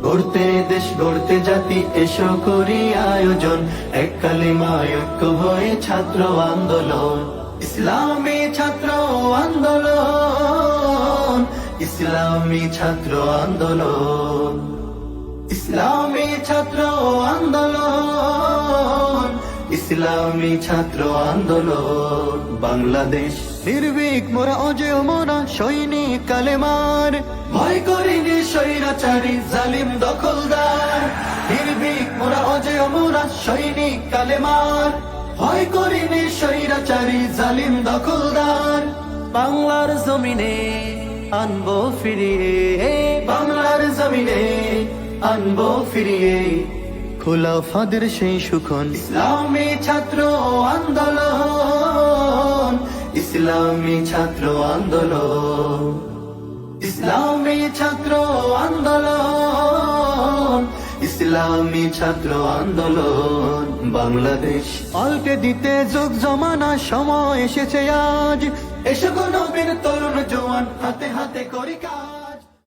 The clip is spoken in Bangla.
গড়তে দেশ গড়তে জাতি এসো করি আয়োজন, এক কালিমায় ঐক্য হয়ে ছাত্র আন্দোলন। ইসলামী ছাত্র আন্দোলন, ইসলামী ছাত্র আন্দোলন, ইসলামী ছাত্র আন্দোলন, ইসলামী ছাত্র আন্দোলন। বাংলাদেশ নির্ভীক মোরা অজেয় মোরা সৈনিক কালেমার, ভয় করিনি স্বৈরাচারী জালিম দখলদার। নির্ভীক মোরা অজেয় মোরা সৈনিক কালেমার, ভয় করিনি স্বৈরাচারী জালিম দখলদার। বাংলার জমিনে আনবো ফিরিয়ে, বাংলার জমিনে আনবো ফিরিয়ে খোলাফাদের সেই সুখন। ইসলামী ছাত্র আন্দোলন, ইসলামী ছাত্র আন্দোলন, ইসলামী ছাত্র আন্দোলন, ইসলামী ছাত্র আন্দোলন। বাংলাদেশ পাল্টে দিতে যুগ জমানা সময় এসেছে আজ, এসো গো নবীর তরুণ জওয়ান হাতে হাতে করি কাজ।